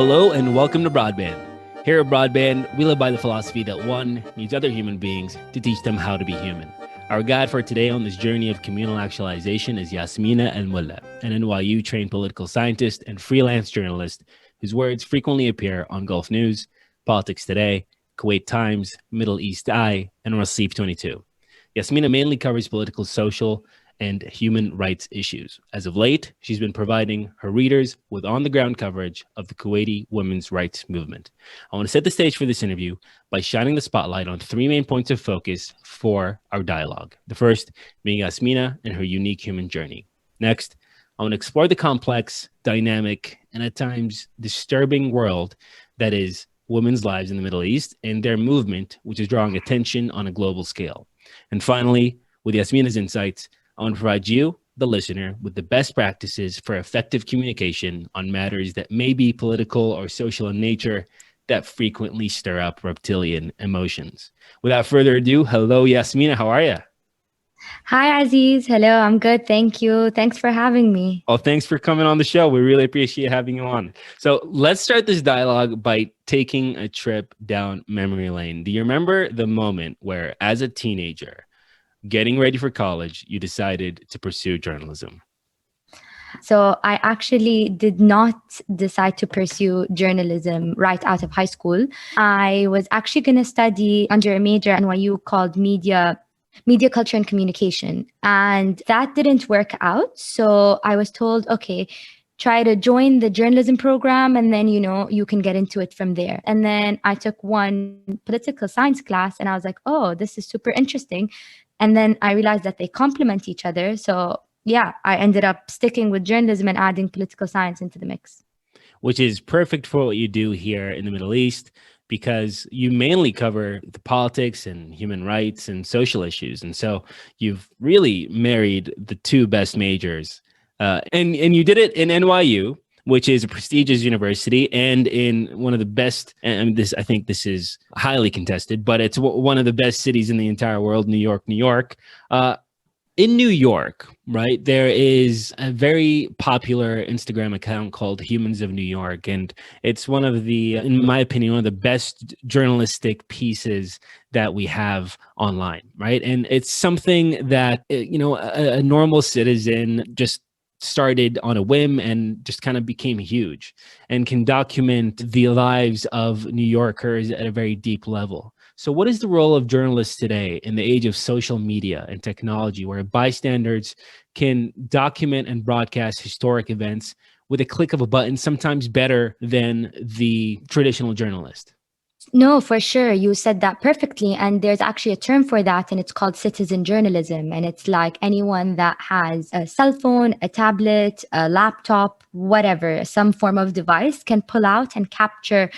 Hello and welcome to Broadband. Here at Broadband, we live by the philosophy that one needs other human beings to teach them how to be human. Our guide for today on this journey of communal actualization is Yasmena AlMulla, an NYU-trained political scientist and freelance journalist whose words frequently appear on Gulf News, Politics Today, Kuwait Times, Middle East Eye, and Raseef 22. Yasmena mainly covers political, social, and human rights issues. As of late, she's been providing her readers with on-the-ground coverage of the Kuwaiti women's rights movement. I want to set the stage for this interview by shining the spotlight on three main points of focus for our dialogue. The first being Yasmena and her unique human journey. Next, I want to explore the complex, dynamic, and at times disturbing world that is women's lives in the Middle East and their movement, which is drawing attention on a global scale. And finally, with Yasmena's insights, I want to provide you, the listener, with the best practices for effective communication on matters that may be political or social in nature that frequently stir up reptilian emotions. Without further ado, hello, Yasmena. How are you? Hi, Aziz. Hello, I'm good. Thank you. Thanks for having me. Well, thanks for coming on the show. We really appreciate having you on. So let's start this dialogue by taking a trip down memory lane. Do you remember the moment where, as a teenager, getting ready for college, you decided to pursue journalism? So I actually did not decide to pursue journalism right out of high school. I was actually going to study under a major at NYU called media culture and communication. And that didn't work out. So I was told, okay, try to join the journalism program and then, you can get into it from there. And then I took one political science class and I was like, oh, this is super interesting. And then I realized that they complement each other. So yeah, I ended up sticking with journalism and adding political science into the mix. Which is perfect for what you do here in the Middle East, because you mainly cover the politics and human rights and social issues. And so you've really married the two best majors. And you did it in NYU, which is a prestigious university and in one of the best, and I think this is highly contested, but it's one of the best cities in the entire world, New York. In New York, right, there is a very popular Instagram account called Humans of New York. And it's one of the, in my opinion, one of the best journalistic pieces that we have online, right? And it's something that, a normal citizen just started on a whim and just kind of became huge and can document the lives of New Yorkers at a very deep level. So what is the role of journalists today in the age of social media and technology, where bystanders can document and broadcast historic events with a click of a button, sometimes better than the traditional journalist? No, for sure. You said that perfectly. And there's actually a term for that, and it's called citizen journalism. And it's like anyone that has a cell phone, a tablet, a laptop, whatever, some form of device can pull out and capture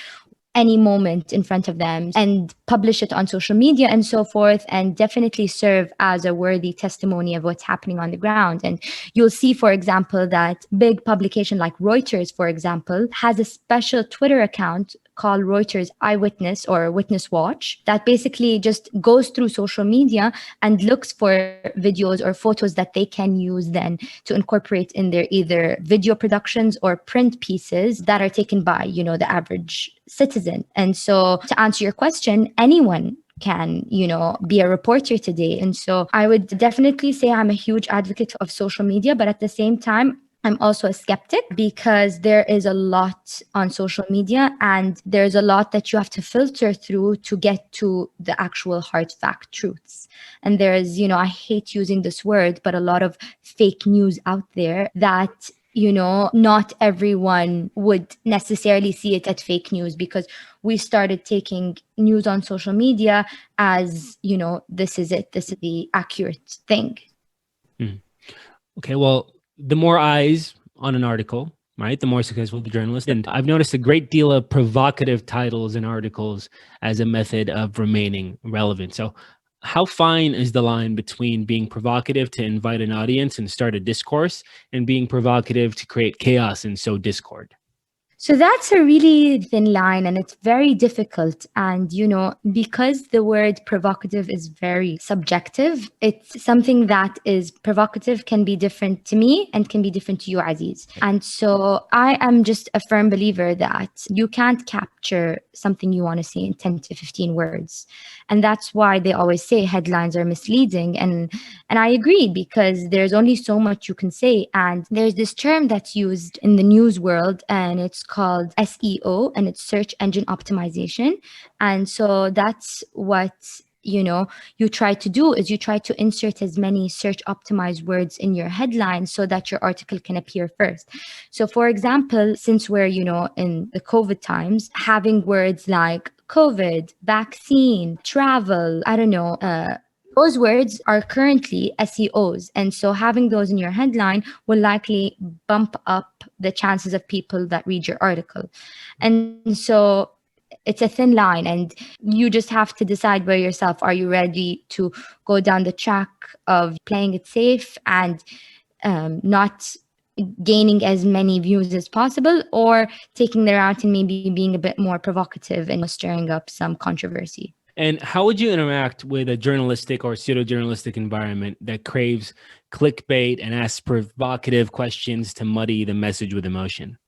any moment in front of them and publish it on social media and so forth, and definitely serve as a worthy testimony of what's happening on the ground. And you'll see, for example, that big publication like Reuters, for example, has a special Twitter account called Reuters Eyewitness or Witness Watch that basically just goes through social media and looks for videos or photos that they can use then to incorporate in their either video productions or print pieces that are taken by, the average citizen. And so to answer your question, anyone can, be a reporter today. And so I would definitely say I'm a huge advocate of social media, but at the same time, I'm also a skeptic because there is a lot on social media and there's a lot that you have to filter through to get to the actual hard fact truths. And there's, I hate using this word, but a lot of fake news out there that, not everyone would necessarily see it as fake news because we started taking news on social media as, this is it, this is the accurate thing. Okay, well, the more eyes on an article, right, the more successful the journalist. And I've noticed a great deal of provocative titles and articles as a method of remaining relevant. So how fine is the line between being provocative to invite an audience and start a discourse and being provocative to create chaos and sow discord? So that's a really thin line and it's very difficult. And, because the word provocative is very subjective, it's something that is provocative can be different to me and can be different to you, Aziz. And so I am just a firm believer that you can't capture something you want to say in 10 to 15 words. And that's why they always say headlines are misleading. And I agree because there's only so much you can say. And there's this term that's used in the news world and it's called SEO and it's search engine optimization. And so that's what you try to do is you try to insert as many search optimized words in your headline so that your article can appear first. So for example, since we're in the COVID times, having words like COVID, vaccine, travel, I don't know, those words are currently SEOs. And so having those in your headline will likely bump up the chances of people that read your article. And so it's a thin line and you just have to decide by yourself, are you ready to go down the track of playing it safe and not gaining as many views as possible, or taking the route and maybe being a bit more provocative and stirring up some controversy? And how would you interact with a journalistic or pseudo-journalistic environment that craves clickbait and asks provocative questions to muddy the message with emotion?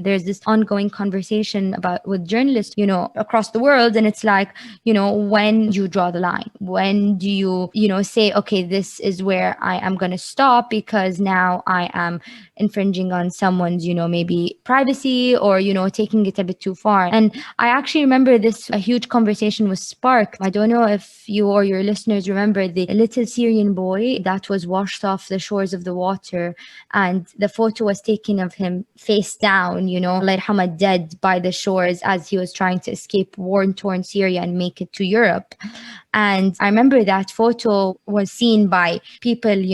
There's this ongoing conversation about with journalists, across the world. And it's like, when do you draw the line? When do you, say, okay, this is where I am going to stop because now I am infringing on someone's, maybe privacy or, taking it a bit too far. And I actually remember a huge conversation was sparked. I don't know if you or your listeners remember the little Syrian boy that was washed off the shores of the water and the photo was taken of him face down, like Hamad dead by the shores as he was trying to escape war-torn Syria and make it to Europe. And I remember that photo was seen by people,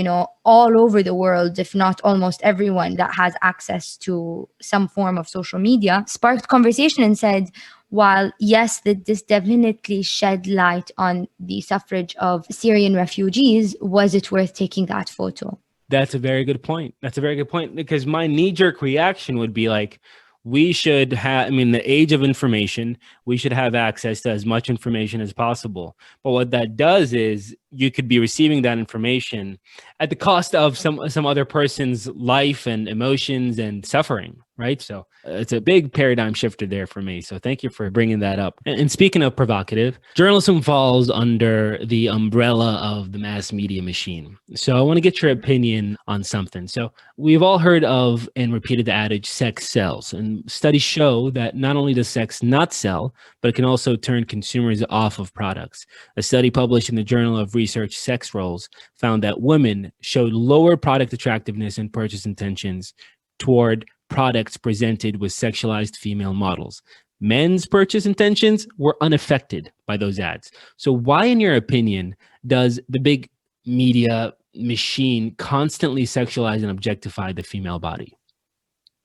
all over the world, if not almost everyone that has access to some form of social media, sparked conversation and said, while yes, this definitely shed light on the suffrage of Syrian refugees, was it worth taking that photo? That's a very good point. That's a very good point because my knee-jerk reaction would be like, we should have, the age of information, we should have access to as much information as possible. But what that does is you could be receiving that information at the cost of some other person's life and emotions and suffering, right? So it's a big paradigm shifter there for me. So thank you for bringing that up. And speaking of provocative, journalism falls under the umbrella of the mass media machine. So I want to get your opinion on something. So we've all heard of and repeated the adage, sex sells. And studies show that not only does sex not sell, but it can also turn consumers off of products. A study published in the Journal of Research Sex Roles found that women showed lower product attractiveness and purchase intentions toward products presented with sexualized female models. Men's purchase intentions were unaffected by those ads. So why, in your opinion, does the big media machine constantly sexualize and objectify the female body?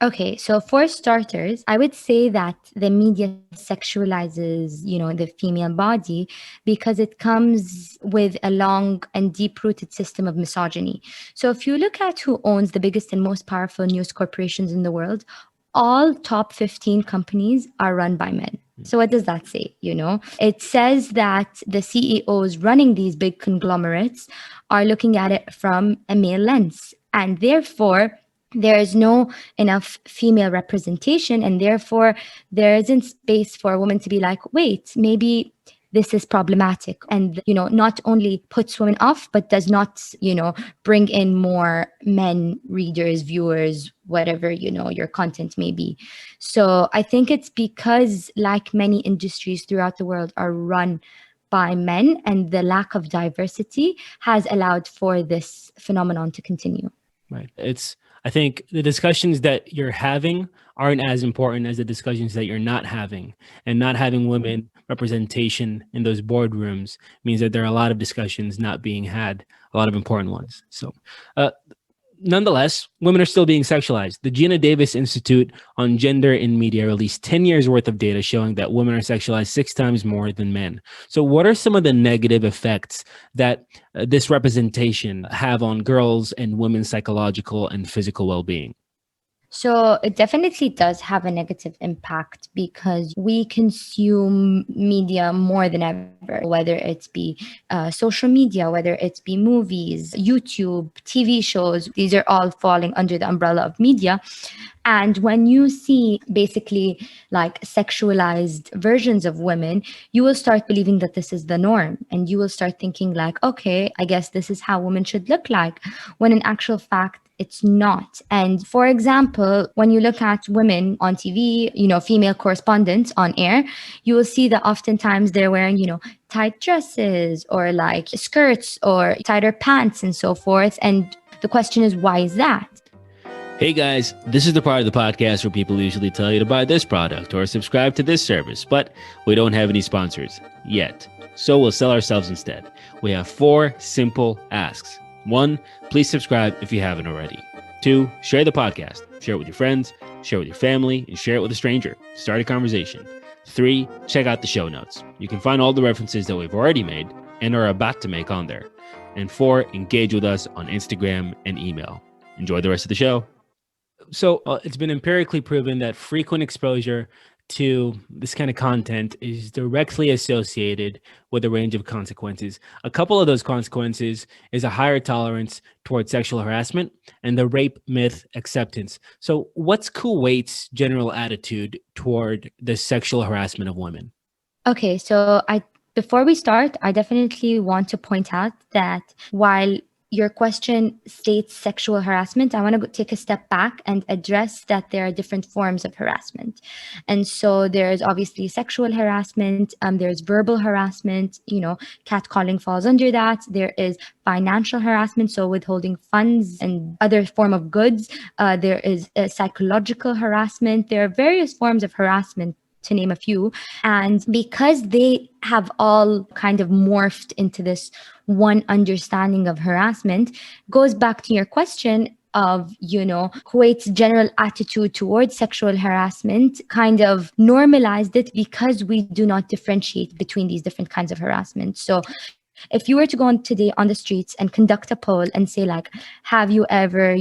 Okay, so for starters, I would say that the media sexualizes, the female body because it comes with a long and deep-rooted system of misogyny. So if you look at who owns the biggest and most powerful news corporations in the world, all top 15 companies are run by men. So what does that say? It says that the CEOs running these big conglomerates are looking at it from a male lens, and therefore there is no enough female representation, and therefore there isn't space for a woman to be like, wait, maybe this is problematic, and not only puts women off but does not bring in more men, readers, viewers, whatever your content may be. So I think it's because, like many industries throughout the world are run by men, and the lack of diversity has allowed for this phenomenon to continue. Right. I think the discussions that you're having aren't as important as the discussions that you're not having. And not having women representation in those boardrooms means that there are a lot of discussions not being had, a lot of important ones. So nonetheless, women are still being sexualized. The Gina Davis Institute on Gender in Media released 10 years worth of data showing that women are sexualized 6 times more than men. So what are some of the negative effects that this representation have on girls and women's psychological and physical well-being? So it definitely does have a negative impact because we consume media more than ever, whether it's be social media, whether it's be movies, YouTube, TV shows. These are all falling under the umbrella of media. And when you see basically like sexualized versions of women, you will start believing that this is the norm. And you will start thinking like, okay, I guess this is how women should look like. When in actual fact, it's not. And for example, when you look at women on TV, female correspondents on air, you will see that oftentimes they're wearing, tight dresses or like skirts or tighter pants and so forth. And the question is, why is that? Hey guys, this is the part of the podcast where people usually tell you to buy this product or subscribe to this service, but we don't have any sponsors yet. So we'll sell ourselves instead. We have 4 simple asks. 1, please subscribe if you haven't already. 2, share the podcast. Share it with your friends, share it with your family, and share it with a stranger. Start a conversation. 3, check out the show notes. You can find all the references that we've already made and are about to make on there. And 4, engage with us on Instagram and email. Enjoy the rest of the show. So it's been empirically proven that frequent exposure to this kind of content is directly associated with a range of consequences. A couple of those consequences is a higher tolerance towards sexual harassment and the rape myth acceptance. So what's Kuwait's general attitude toward the sexual harassment of women? Okay, so before we start, I definitely want to point out that while your question states sexual harassment, I want to take a step back and address that there are different forms of harassment. And so there's obviously sexual harassment, there's verbal harassment, catcalling falls under that. There is financial harassment, so withholding funds and other form of goods. There is psychological harassment. There are various forms of harassment, to name a few. And because they have all kind of morphed into this one understanding of harassment, goes back to your question of, Kuwait's general attitude towards sexual harassment kind of normalized it because we do not differentiate between these different kinds of harassment. So if you were to go on today on the streets and conduct a poll and say like, have you ever,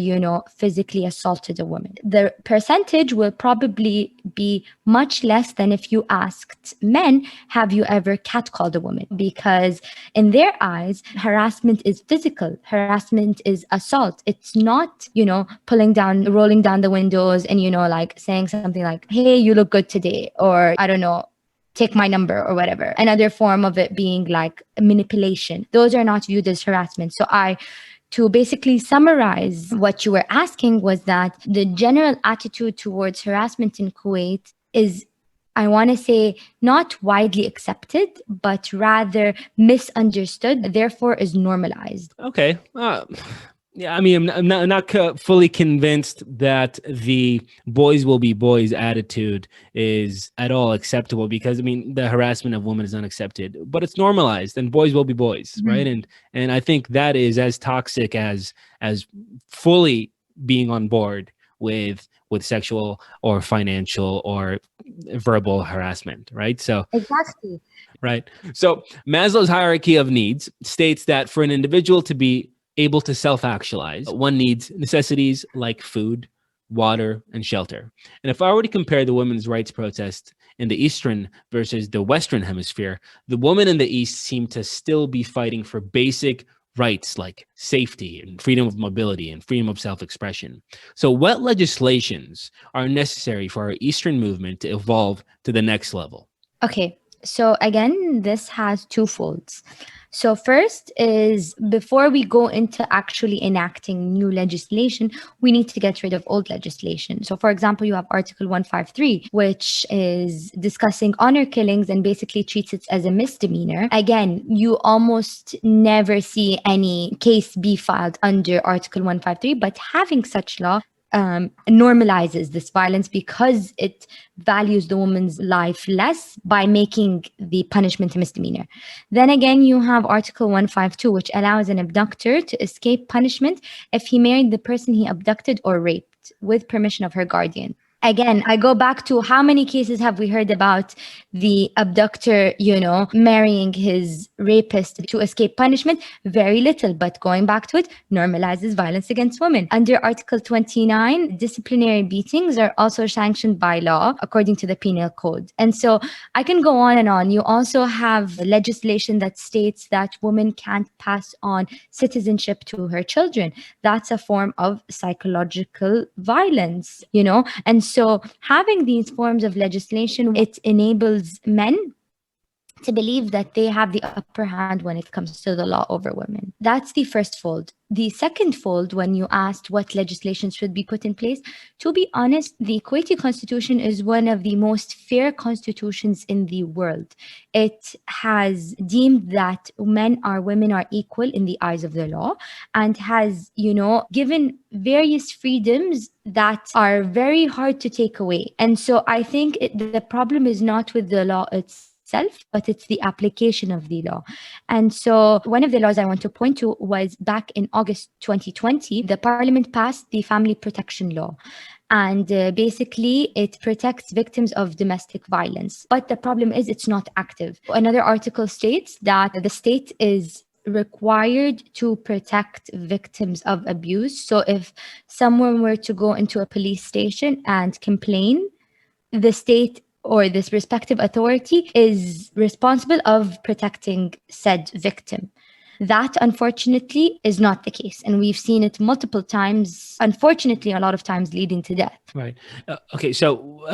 physically assaulted a woman? The percentage will probably be much less than if you asked men, have you ever catcalled a woman? Because in their eyes, harassment is physical. Harassment is assault. It's not, rolling down the windows and, like saying something like, hey, you look good today. Or I don't know, take my number or whatever. Another form of it being like manipulation. Those are not viewed as harassment. So to basically summarize what you were asking was that the general attitude towards harassment in Kuwait is, I want to say, not widely accepted, but rather misunderstood, therefore is normalized. Okay. Yeah, I mean, I'm not fully convinced that the boys will be boys attitude is at all acceptable because, I mean, the harassment of women is unaccepted, but it's normalized and boys will be boys, right? And I think that is as toxic as fully being on board with sexual or financial or verbal harassment, right? So exactly. Right. So Maslow's hierarchy of needs states that for an individual to be able to self-actualize, one needs necessities like food, water, and shelter. And if I were to compare the women's rights protest in the Eastern versus the Western hemisphere, the women in the East seem to still be fighting for basic rights like safety and freedom of mobility and freedom of self-expression. So what legislations are necessary for our Eastern movement to evolve to the next level? Okay, so again, this has two folds. So first is before we go into actually enacting new legislation, we need to get rid of old legislation. So for example, you have Article 153, which is discussing honor killings and basically treats it as a misdemeanor. Again, you almost never see any case be filed under Article 153, but having such law normalizes this violence because it values the woman's life less by making the punishment a misdemeanor. Then again, you have Article 152, which allows an abductor to escape punishment if he married the person he abducted or raped with permission of her guardian. Again, I go back to how many cases have we heard about the abductor, marrying his rapist to escape punishment? Very little, but going back to it, normalizes violence against women. Under Article 29, disciplinary beatings are also sanctioned by law according to the Penal Code. And so I can go on and on. You also have legislation that states that women can't pass on citizenship to her children. That's a form of psychological violence, And so having these forms of legislation, it enables men to believe that they have the upper hand when it comes to the law over women. That's the first fold. The second fold, when you asked what legislation should be put in place, to be honest, the Kuwaiti constitution is one of the most fair constitutions in the world. It has deemed that women are equal in the eyes of the law, and has, given various freedoms that are very hard to take away. And so I think the problem is not with the law itself, but it's the application of the law. And so one of the laws I want to point to was back in August 2020, the parliament passed the family protection law. And basically, it protects victims of domestic violence. But the problem is it's not active. Another article states that the state is required to protect victims of abuse. So if someone were to go into a police station and complain, the state or this respective authority is responsible of protecting said victim. That, unfortunately, is not the case. And we've seen it multiple times, unfortunately, a lot of times leading to death. Right. Okay. So,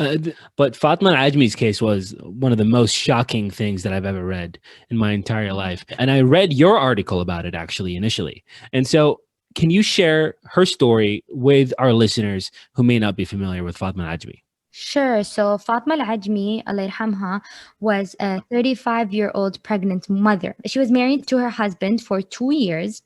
but Fatma Ajmi's case was one of the most shocking things that I've ever read in my entire life. And I read your article about it actually initially. And so, can you share her story with our listeners who may not be familiar with Fatma Ajmi? Sure. So Fatma Al-Ajmi, Allah yarhamha, was a 35-year-old pregnant mother. She was married to her husband for 2 years.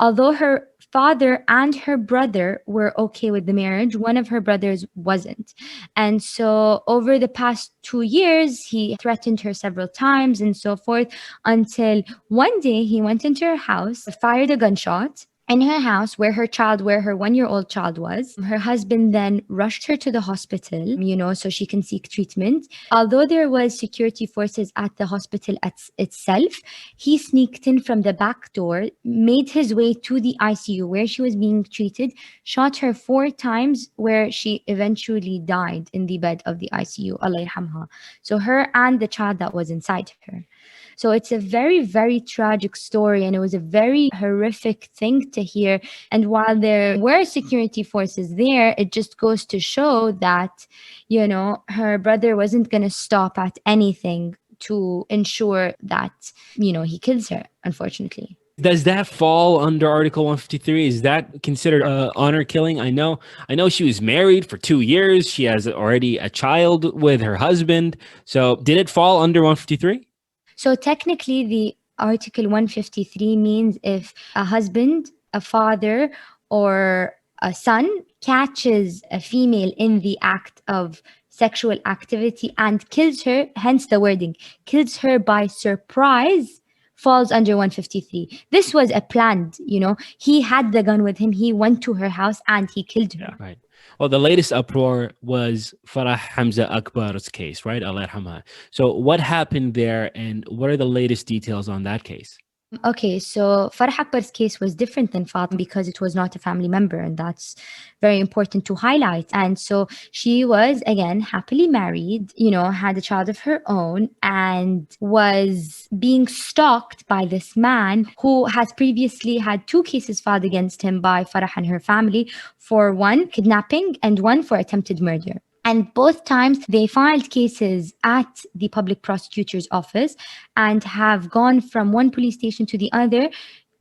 Although her father and her brother were okay with the marriage, one of her brothers wasn't. And so over the past 2 years, he threatened her several times and so forth, until one day he went into her house, fired a gunshot in her house where her 1-year-old child was. Her husband then rushed her to the hospital, so she can seek treatment. Although there was security forces at the hospital itself, he sneaked in from the back door, made his way to the ICU where she was being treated, shot her 4 times, where she eventually died in the bed of the ICU, Allah yarhamha. So her and the child that was inside her. So it's a very, very tragic story, and it was a very horrific thing to hear. And while there were security forces there, it just goes to show that, her brother wasn't going to stop at anything to ensure that, he kills her, unfortunately. Does that fall under Article 153? Is that considered honor killing? I know she was married for 2 years. She has already a child with her husband. So did it fall under 153? So technically, the Article 153 means if a husband, a father, or a son catches a female in the act of sexual activity and kills her, hence the wording, kills her by surprise, falls under 153. This was a planned, he had the gun with him, he went to her house and he killed her. Right. Well, the latest uproar was Farah Hamza Akbar's case, right? Allah yarhamha. So what happened there, and what are the latest details on that case? Okay, so Farah Akbar's case was different than Fatima because it was not a family member, and that's very important to highlight. And so she was, again, happily married, had a child of her own, and was being stalked by this man who has previously had 2 cases filed against him by Farah and her family, for one kidnapping and one for attempted murder. And both times they filed cases at the public prosecutor's office and have gone from one police station to the other,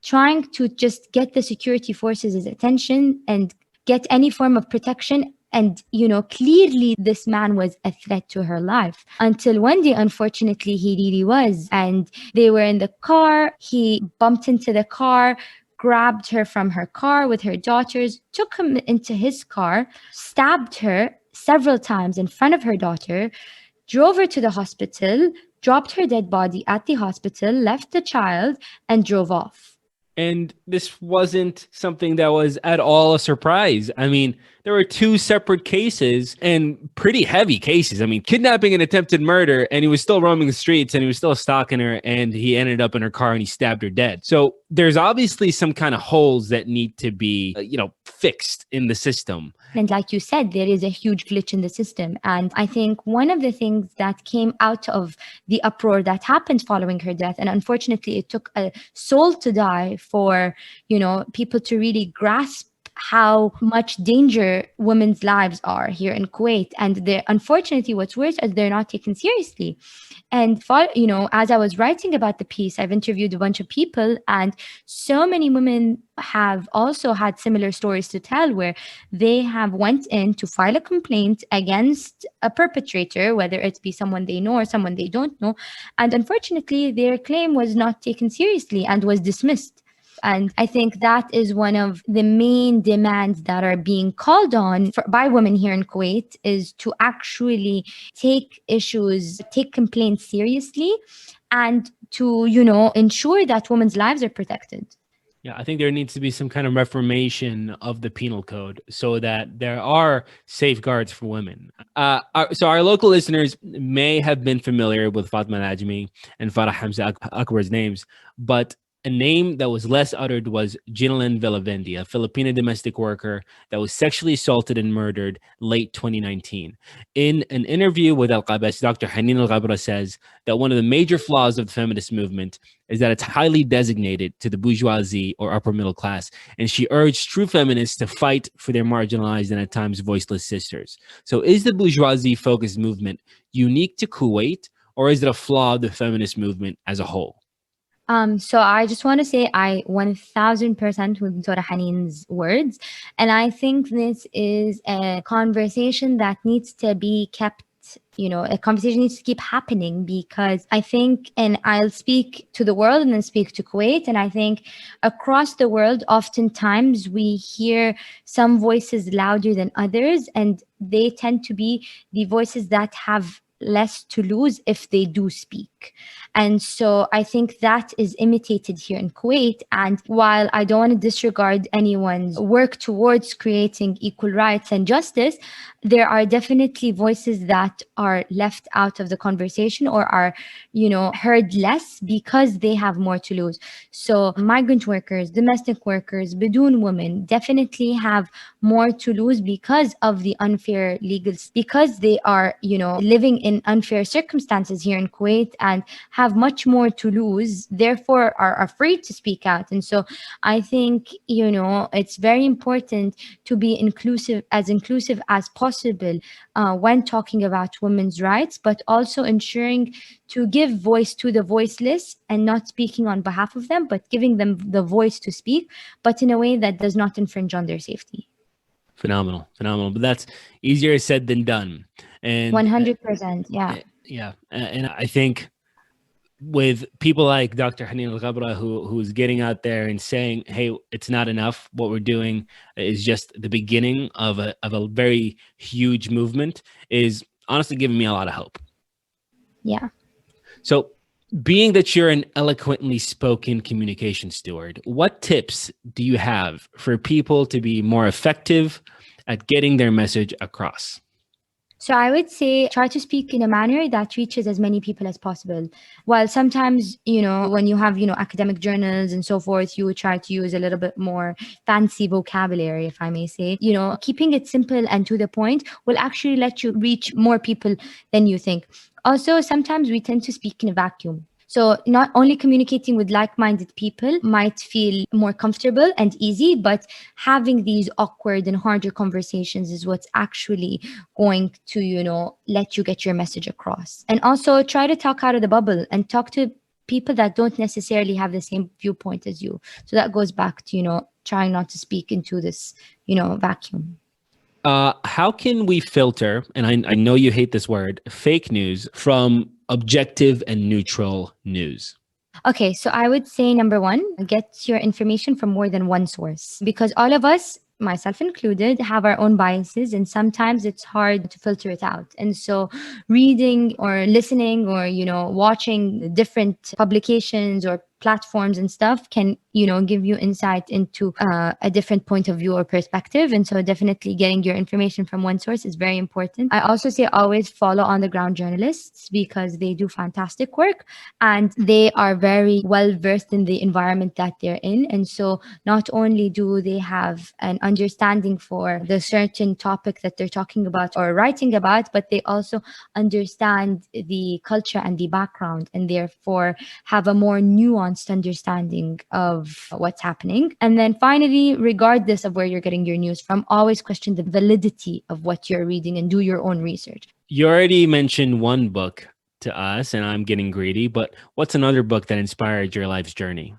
trying to just get the security forces' attention and get any form of protection. And, clearly this man was a threat to her life, until one day, unfortunately, he really was. And they were in the car. He bumped into the car, grabbed her from her car with her daughters, took him into his car, stabbed her several times in front of her daughter, drove her to the hospital, dropped her dead body at the hospital, left the child, and drove off. And this wasn't something that was at all a surprise. I mean, there were two separate cases and pretty heavy cases. I mean, kidnapping and attempted murder, and he was still roaming the streets and he was still stalking her, and he ended up in her car and he stabbed her dead. So there's obviously some kind of holes that need to be, fixed in the system. And like you said, there is a huge glitch in the system. And I think one of the things that came out of the uproar that happened following her death, and unfortunately it took a soul to die for, people to really grasp how much danger women's lives are here in Kuwait. And unfortunately, what's worse is they're not taken seriously. And as I was writing about the piece, I've interviewed a bunch of people, and so many women have also had similar stories to tell, where they have went in to file a complaint against a perpetrator, whether it be someone they know or someone they don't know. And unfortunately, their claim was not taken seriously and was dismissed. And I think that is one of the main demands that are being called on by women here in Kuwait, is to actually take complaints seriously, and to, ensure that women's lives are protected. Yeah, I think there needs to be some kind of reformation of the penal code so that there are safeguards for women. So our local listeners may have been familiar with Fatma Najmi and Farah Hamza Akbar's names, but a name that was less uttered was Ginalyn Villavendi, a Filipino domestic worker that was sexually assaulted and murdered late 2019. In an interview with Al-Qabas, Dr. Hanin Al-Ghabra says that one of the major flaws of the feminist movement is that it's highly designated to the bourgeoisie or upper middle class, and she urged true feminists to fight for their marginalized and at times voiceless sisters. So is the bourgeoisie-focused movement unique to Kuwait, or is it a flaw of the feminist movement as a whole? So I just want to say I 1000% with Dr. Hanin's words. And I think this is a conversation that needs to be kept, a conversation needs to keep happening, because I think, and I'll speak to the world and then speak to Kuwait, and I think across the world, oftentimes we hear some voices louder than others, and they tend to be the voices that have less to lose if they do speak. And so I think that is imitated here in Kuwait. And while I don't want to disregard anyone's work towards creating equal rights and justice, there are definitely voices that are left out of the conversation, or are, heard less because they have more to lose. So migrant workers, domestic workers, Badoon women definitely have more to lose because of the unfair legals, because they are, living in unfair circumstances here in Kuwait and have much more to lose, therefore are afraid to speak out. And so I think, it's very important to be inclusive as possible when talking about women's rights, but also ensuring to give voice to the voiceless, and not speaking on behalf of them, but giving them the voice to speak, but in a way that does not infringe on their safety. Phenomenal. But that's easier said than done. And 100%. Yeah. Yeah. And I think with people like Dr. Hanin Al-Ghabra, who's getting out there and saying, hey, it's not enough. What we're doing is just the beginning of a very huge movement, is honestly giving me a lot of hope. Yeah. So being that you're an eloquently spoken communication steward, what tips do you have for people to be more effective at getting their message across? So I would say try to speak in a manner that reaches as many people as possible. While sometimes, when you have, academic journals and so forth, you would try to use a little bit more fancy vocabulary, if I may say. Keeping it simple and to the point will actually let you reach more people than you think. Also, sometimes we tend to speak in a vacuum. So not only communicating with like-minded people might feel more comfortable and easy, but having these awkward and harder conversations is what's actually going to, let you get your message across. And also try to talk out of the bubble and talk to people that don't necessarily have the same viewpoint as you. So that goes back to, trying not to speak into this, vacuum. How can we filter, and I know you hate this word, fake news from objective and neutral news? Okay, so I would say number one, get your information from more than one source, because all of us, myself included, have our own biases, and sometimes it's hard to filter it out. And so reading or listening or, watching different publications or platforms and stuff can, give you insight into a different point of view or perspective. And so definitely getting your information from one source is very important. I also say always follow on the ground journalists because they do fantastic work and they are very well versed in the environment that they're in. And so not only do they have an understanding for the certain topic that they're talking about or writing about, but they also understand the culture and the background and therefore have a more nuanced understanding of what's happening. And then finally, regardless of where you're getting your news from, always question the validity of what you're reading and do your own research. You already mentioned one book to us, and I'm getting greedy, but what's another book that inspired your life's journey?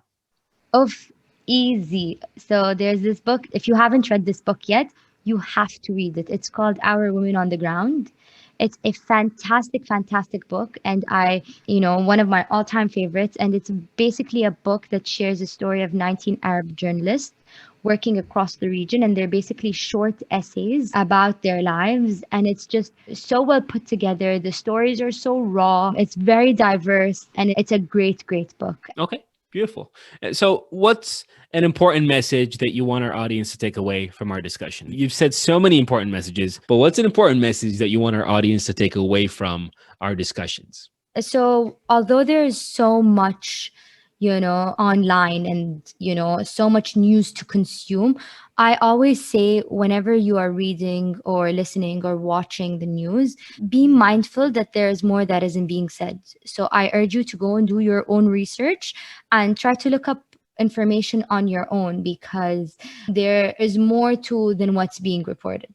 Easy. So there's this book. If you haven't read this book yet, you have to read it. It's called Our Women on the Ground. It's a fantastic, fantastic book. And one of my all-time favorites. And it's basically a book that shares the story of 19 Arab journalists working across the region. And they're basically short essays about their lives. And it's just so well put together. The stories are so raw. It's very diverse. And it's a great, great book. Okay. Beautiful. So what's an important message that you want our audience to take away from our discussion? You've said so many important messages, but what's an important message that you want our audience to take away from our discussions? So although there's so much, online and, so much news to consume, I always say whenever you are reading or listening or watching the news, be mindful that there's more that isn't being said. So I urge you to go and do your own research and try to look up information on your own because there is more to than what's being reported.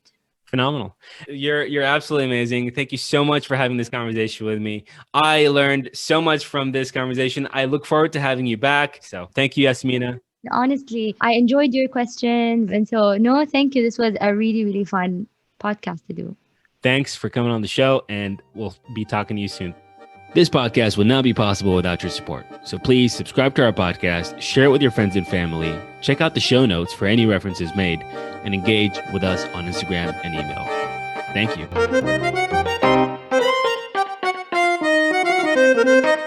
Phenomenal. You're absolutely amazing. Thank you so much for having this conversation with me. I learned so much from this conversation. I look forward to having you back. So thank you, Yasmena. Honestly, I enjoyed your questions. And so, no, thank you. This was a really, really fun podcast to do. Thanks for coming on the show, and we'll be talking to you soon. This podcast would not be possible without your support. So please subscribe to our podcast, share it with your friends and family, check out the show notes for any references made, and engage with us on Instagram and email. Thank you.